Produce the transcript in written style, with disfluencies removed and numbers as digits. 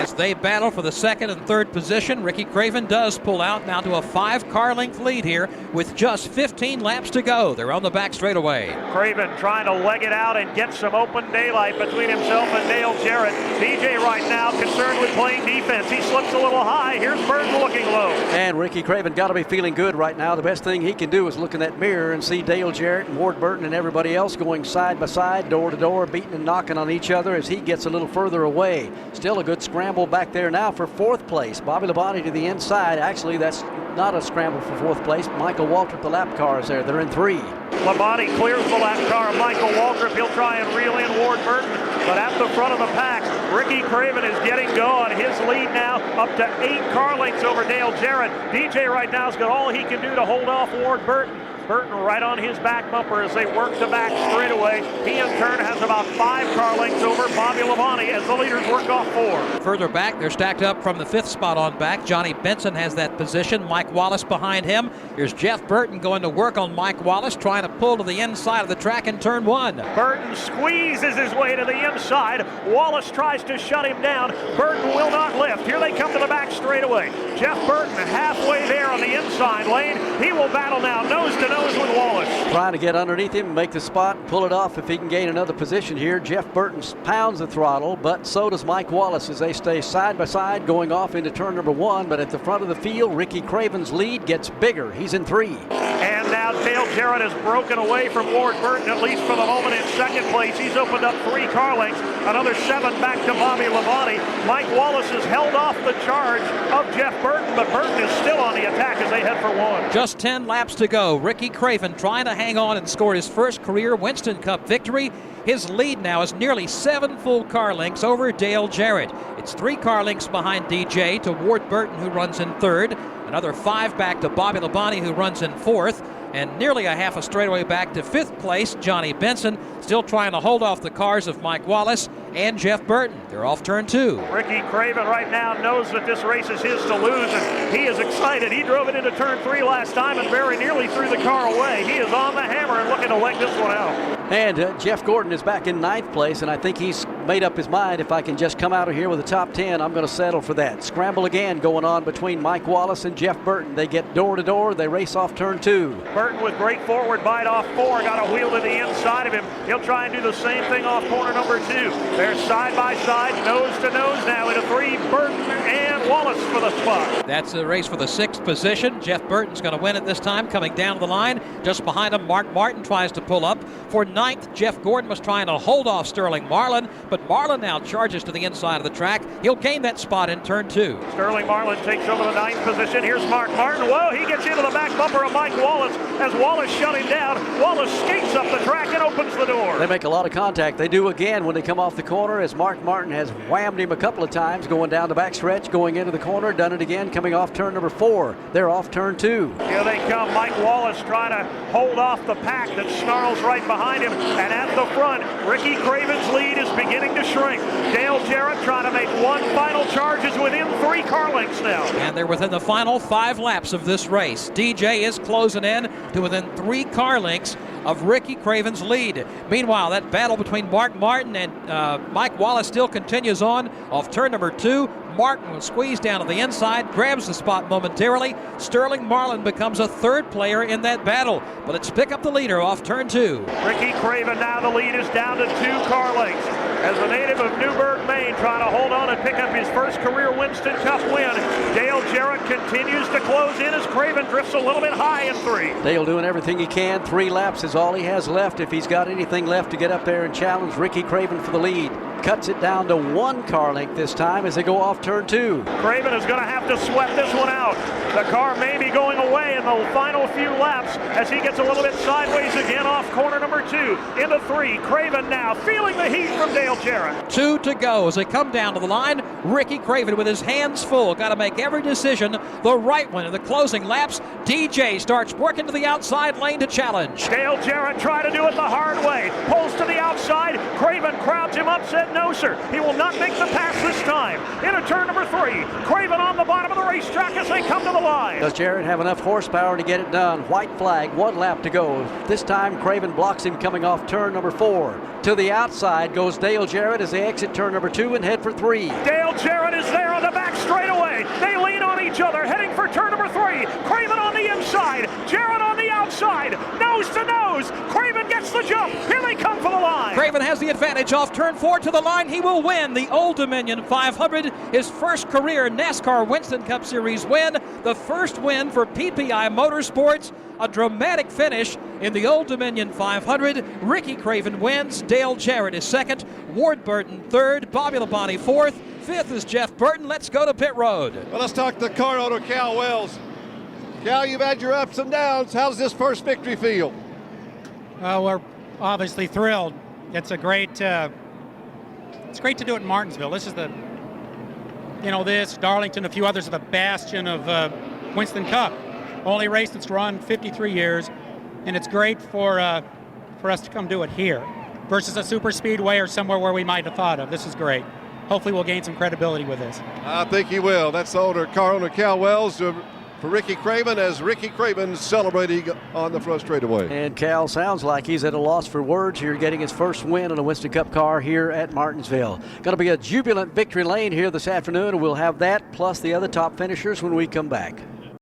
as they battle for the second and third position. Ricky Craven does pull out now to a 5-car length lead here with just 15 laps to go. They're on the back straightaway. Craven trying to leg it out and get some open daylight between himself and Dale Jarrett. DJ right now concerned with playing defense. He slips a little high. Here's Burton looking low. And Ricky Craven got to be feeling good right now. The best thing he can do is look in that mirror and see Dale Jarrett and Ward Burton and everybody else going side by side, door to door, beating and knocking on each other as he gets a little further away. Still a good scramble back there now for fourth place. Bobby Labonte to the inside. Actually, that's not a scramble for fourth place. Michael Waltrip, the lap car, is there. They're in 3. Labonte clears the lap car. Michael Waltrip, he'll try and reel in Ward Burton, but at the front of the pack, Ricky Craven is getting going. His lead now up to 8 car lengths over Dale Jarrett. DJ right now has got all he can do to hold off Ward Burton. Burton right on his back bumper as they work the back straightaway. He in turn has about 5 car lengths over Bobby Labonte as the leaders work off 4. Further back, they're stacked up from the 5th spot on back. Johnny Benson has that position. Mike Wallace behind him. Here's Jeff Burton going to work on Mike Wallace, trying to pull to the inside of the track in turn 1. Burton squeezes his way to the inside. Wallace tries to shut him down. Burton will not lift. Here they come to the back straightaway. Jeff Burton halfway there on the inside lane. He will battle now nose to nose with Wallace. Trying to get underneath him, make the spot, pull it off if he can gain another position here. Jeff Burton pounds the throttle, but so does Mike Wallace as they stay side by side going off into turn number 1. But at the front of the field, Ricky Craven's lead gets bigger. He's in 3. And now Dale Jarrett has broken away from Ward Burton, at least for the moment, in second place. He's opened up 3 car lengths, another 7 back to Bobby Labonte. Mike Wallace has held off the charge of Jeff Burton, but Burton is still on the attack as they head for 1. Just 10 laps to go. Ricky Craven trying to hang on and score his first career Winston Cup victory. His lead now is nearly 7 full car lengths over Dale Jarrett. It's 3 car lengths behind DJ to Ward Burton, who runs in 3rd. Another 5 back to Bobby Labonte, who runs in 4th. And nearly a half a straightaway back to 5th place, Johnny Benson, still trying to hold off the cars of Mike Wallace and Jeff Burton. They're off turn 2. Ricky Craven right now knows that this race is his to lose, and he is excited. He drove it into turn 3 last time and very nearly threw the car away. He is on the hammer and looking to leg this one out. And Jeff Gordon is back in 9th place, and I think he's made up his mind. If I can just come out of here with a top 10, I'm going to settle for that. Scramble again going on between Mike Wallace and Jeff Burton. They get door to door. They race off turn 2. Burton with great forward bite off 4. Got a wheel to the inside of him. He'll try and do the same thing off corner number 2. They're side by side, nose to nose now into 3. Burton and Wallace for the spot. That's a race for the 6th position. Jeff Burton's going to win it this time, coming down the line. Just behind him, Mark Martin tries to pull up. For 9th, Jeff Gordon was trying to hold off Sterling Marlin, but Marlin now charges to the inside of the track. He'll gain that spot in turn 2. Sterling Marlin takes over the 9th position. Here's Mark Martin. Whoa, he gets into the back bumper of Mike Wallace as Wallace shut him down. Wallace skates up the track and opens the door. They make a lot of contact. They do again when they come off the corner, as Mark Martin has whammed him a couple of times going down the backstretch, going into the corner, done it again, coming off turn number 4. They're off turn 2. Here they come. Mike Wallace trying to hold off the pack that snarls right behind him. And at the front, Ricky Craven's lead is beginning to shrink. Dale Jarrett trying to make one final charge, is within 3 car lengths now. And they're within the final 5 laps of this race. DJ is closing in to within 3 car lengths of Ricky Craven's lead. Meanwhile, that battle between Mark Martin and Mike Wallace still continues on off turn number 2. Martin will squeeze down to the inside, grabs the spot momentarily. Sterling Marlin becomes a 3rd player in that battle, but let's pick up the leader off turn 2. Ricky Craven now the lead is down to 2 car lengths as a native of Newburgh, Maine, trying to hold on and pick up his first career Winston Cup win. Dale Jarrett continues to close in as Craven drifts a little bit high in 3. Dale doing everything he can. 3 laps is all he has left if he's got anything left to get up there and challenge Ricky Craven for the lead. Cuts it down to 1 car length this time as they go off turn 2. Craven is going to have to sweat this one out. The car may be going away in the final few laps as he gets a little bit sideways again off corner number 2 into 3. Craven now feeling the heat from Dale Jarrett. 2 to go as they come down to the line. Ricky Craven with his hands full. Got to make every decision the right one in the closing laps. DJ starts working to the outside lane to challenge. Dale Jarrett trying to do it the hard way. Pulls to the outside. Craven crowds him up, said no, sir. He will not make the pass this time. Into turn number 3. Craven on the bottom of the racetrack as they come to the line. Does Jarrett have enough horsepower to get it done? White flag, 1 lap to go. This time Craven blocks him coming off turn number 4. To the outside goes Dale Jarrett as they exit turn number 2 and head for 3. Dale Jarrett is there. each other, heading for turn number 3. Craven on the inside, Jarrett on the outside, nose to nose. Craven gets the jump. Here they come for the line. Craven has the advantage off turn 4 to the line. He will win the Old Dominion 500, his first career NASCAR Winston Cup Series win, the first win for PPI Motorsports. A dramatic finish in the Old Dominion 500. Ricky Craven wins. Dale Jarrett is second. Ward Burton third. Bobby Labonte fourth. Fifth is Jeff Burton. Let's go to pit road. Well, let's talk to car owner Cal Wells. Cal, you've had your ups and downs. How does this first victory feel? We're obviously thrilled. It's a great. It's great to do it in Martinsville. This is Darlington, a few others are the bastion of Winston Cup. Only race that's run 53 years, and it's great for us to come do it here versus a super speedway or somewhere where we might have thought of. This is great. Hopefully we'll gain some credibility with this. I think you will. That's car owner Cal Wells for Ricky Craven, as Ricky Craven celebrating on the front straightaway. And Cal sounds like he's at a loss for words here, getting his first win in a Winston Cup car here at Martinsville. Going to be a jubilant victory lane here this afternoon, and we'll have that plus the other top finishers when we come back.